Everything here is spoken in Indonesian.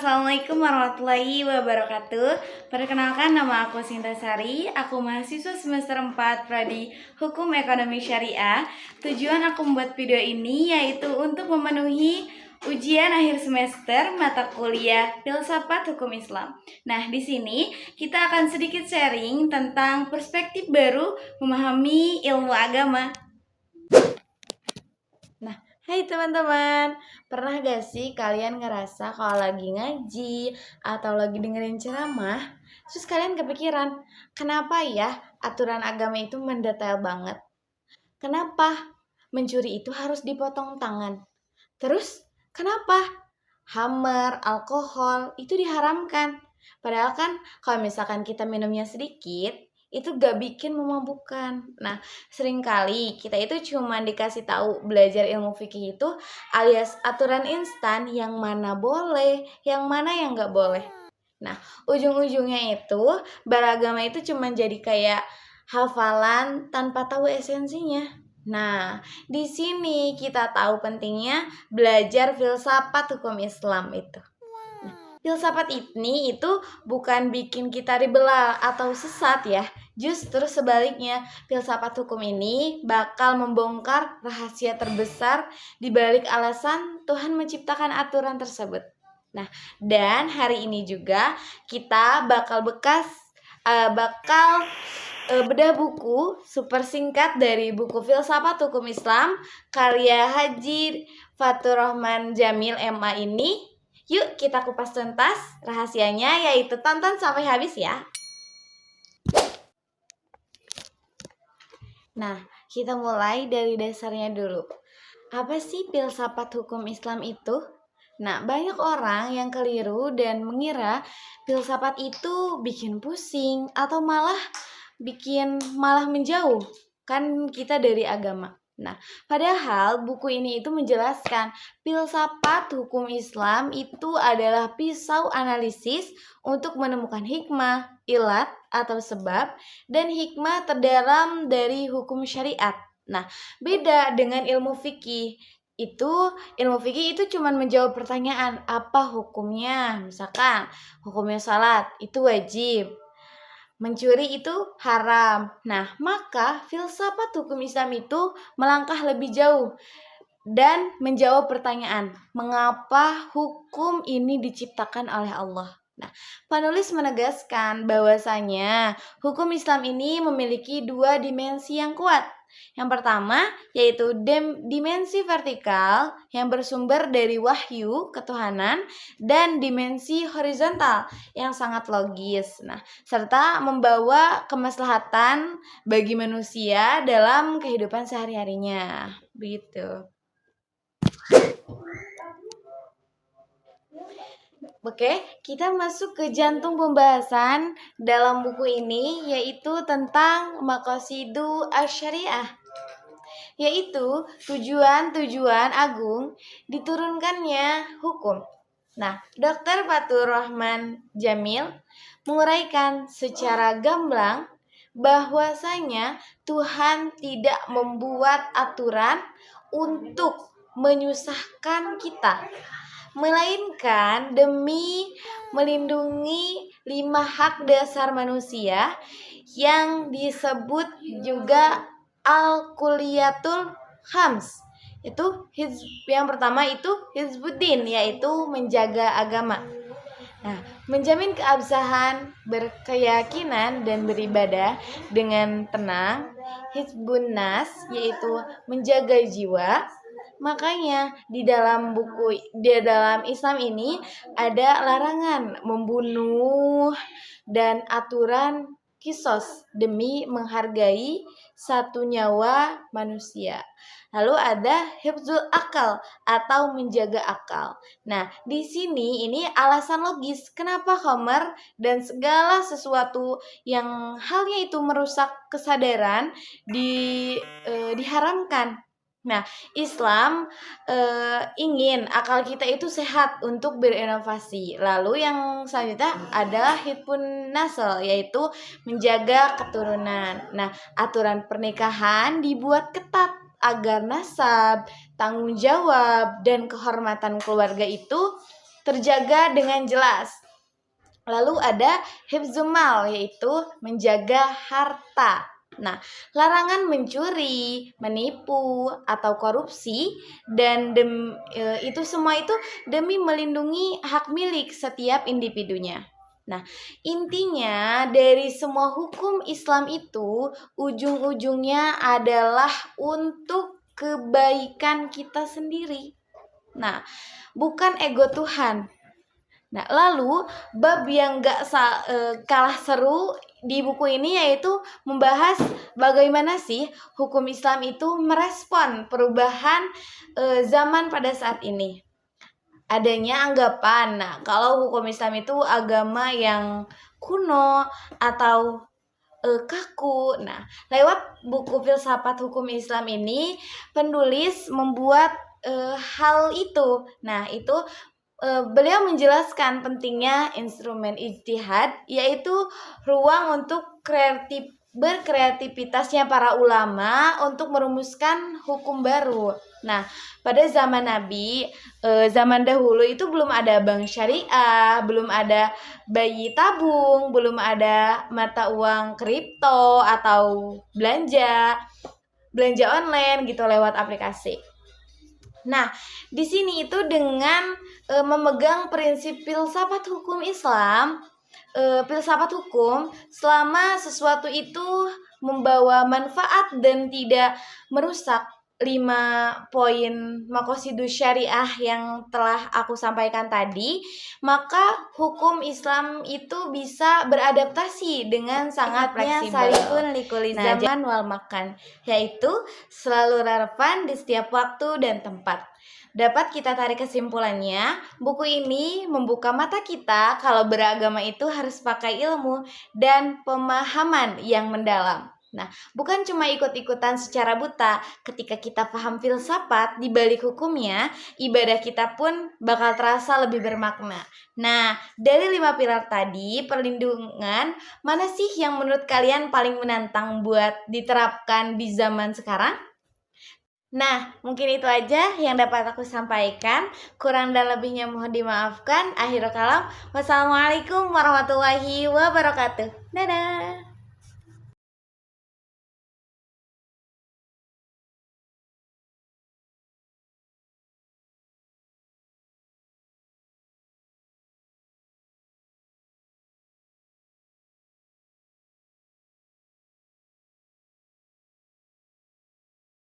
Assalamualaikum warahmatullahi wabarakatuh. Perkenalkan, nama aku Sinta Sari. Aku mahasiswa semester 4 Prodi Hukum Ekonomi Syariah. Tujuan aku membuat video ini yaitu untuk memenuhi ujian akhir semester mata kuliah Filsafat Hukum Islam. Nah, di sini kita akan sedikit sharing tentang perspektif baru memahami ilmu agama. Hai teman-teman, pernah gak sih kalian ngerasa kalau lagi ngaji atau lagi dengerin ceramah, terus kalian kepikiran, kenapa ya aturan agama itu mendetail banget? Kenapa mencuri itu harus dipotong tangan? Terus kenapa khamar, alkohol itu diharamkan? Padahal kan kalau misalkan kita minumnya sedikit, itu gak bikin memabukkan. Nah, seringkali kita itu cuma dikasih tahu belajar ilmu fikih itu alias aturan instan yang mana boleh, yang mana yang gak boleh. Nah, ujung-ujungnya itu beragama itu cuma jadi kayak hafalan tanpa tahu esensinya. Nah, di sini kita tahu pentingnya belajar filsafat hukum Islam itu. Filsafat ini itu bukan bikin kita ribela atau sesat ya. Justru sebaliknya, filsafat hukum ini bakal membongkar rahasia terbesar di balik alasan Tuhan menciptakan aturan tersebut. Nah, dan hari ini juga kita bakal bedah buku super singkat dari buku Filsafat Hukum Islam karya Haji Fatur Rahman Jamil MA ini. Yuk kita kupas tuntas rahasianya, yaitu tonton sampai habis ya. Nah, kita mulai dari dasarnya dulu. Apa sih filsafat hukum Islam itu? Nah, banyak orang yang keliru dan mengira filsafat itu bikin pusing atau malah menjauh kan kita dari agama. Nah, padahal buku ini itu menjelaskan filsafat hukum Islam itu adalah pisau analisis untuk menemukan hikmah, ilat atau sebab, dan hikmah terdalam dari hukum syariat. Nah, beda dengan ilmu fikih. Ilmu fikih itu cuma menjawab pertanyaan, apa hukumnya? Misalkan, hukumnya salat itu wajib, mencuri itu haram. Nah, maka filsafat hukum Islam itu melangkah lebih jauh dan menjawab pertanyaan, mengapa hukum ini diciptakan oleh Allah? Nah, penulis menegaskan bahwasanya hukum Islam ini memiliki dua dimensi yang kuat. Yang pertama yaitu dimensi vertikal yang bersumber dari wahyu ketuhanan dan dimensi horizontal yang sangat logis. Nah, serta membawa kemaslahatan bagi manusia dalam kehidupan sehari-harinya. Begitu. Oke, kita masuk ke jantung pembahasan dalam buku ini, yaitu tentang maqasidu asy-syariah, yaitu tujuan-tujuan agung diturunkannya hukum. Nah, Dr. Fatur Rahman Jamil menguraikan secara gamblang bahwasanya Tuhan tidak membuat aturan untuk menyusahkan kita, melainkan demi melindungi 5 hak dasar manusia yang disebut juga al-kuliyatul khams. Yang pertama itu hizbuddin, yaitu menjaga agama. Nah, menjamin keabsahan, berkeyakinan dan beribadah dengan tenang. Hizbun nas, yaitu menjaga jiwa. Makanya di dalam Islam ini ada larangan membunuh dan aturan kisos demi menghargai satu nyawa manusia. Lalu ada hifzul akal atau menjaga akal. Nah, di sini ini alasan logis kenapa khamar dan segala sesuatu yang halnya itu merusak kesadaran diharamkan. Nah, Islam ingin akal kita itu sehat untuk berinovasi. Lalu yang selanjutnya adalah hifdzun nasl, yaitu menjaga keturunan. Nah, aturan pernikahan dibuat ketat agar nasab, tanggung jawab, dan kehormatan keluarga itu terjaga dengan jelas. Lalu ada hifzumal, yaitu menjaga harta. Nah, larangan mencuri, menipu, atau korupsi, dan itu semua itu demi melindungi hak milik setiap individunya. Nah, intinya dari semua hukum Islam itu ujung-ujungnya adalah untuk kebaikan kita sendiri. Nah, bukan ego Tuhan. Nah, lalu bab yang kalah seru di buku ini yaitu membahas bagaimana sih hukum Islam itu merespon perubahan zaman pada saat ini. Adanya anggapan, nah kalau hukum Islam itu agama yang kuno atau kaku. Nah, lewat buku Filsafat Hukum Islam ini penulis membuat hal itu. Nah, itu beliau menjelaskan pentingnya instrumen ijtihad, yaitu ruang untuk berkreativitasnya para ulama untuk merumuskan hukum baru. Nah, pada zaman Nabi, zaman dahulu itu belum ada bank syariah, belum ada bayi tabung, belum ada mata uang kripto atau belanja online gitu lewat aplikasi. Nah, di sini itu dengan memegang prinsip filsafat hukum Islam, filsafat hukum selama sesuatu itu membawa manfaat dan tidak merusak 5 poin maqasidus syariah yang telah aku sampaikan tadi, maka hukum Islam itu bisa beradaptasi dengan sangat fleksibel. Salihun likuli zaman wal makan, yaitu selalu relevan di setiap waktu dan tempat. Dapat kita tarik kesimpulannya, buku ini membuka mata kita kalau beragama itu harus pakai ilmu dan pemahaman yang mendalam. Nah, bukan cuma ikut-ikutan secara buta. Ketika kita paham filsafat di balik hukumnya, ibadah kita pun bakal terasa lebih bermakna. Nah, dari 5 pilar tadi, perlindungan mana sih yang menurut kalian paling menantang buat diterapkan di zaman sekarang? Nah, mungkin itu aja yang dapat aku sampaikan. Kurang dan lebihnya mohon dimaafkan. Akhirul kalam. Wassalamualaikum warahmatullahi wabarakatuh. Dadah.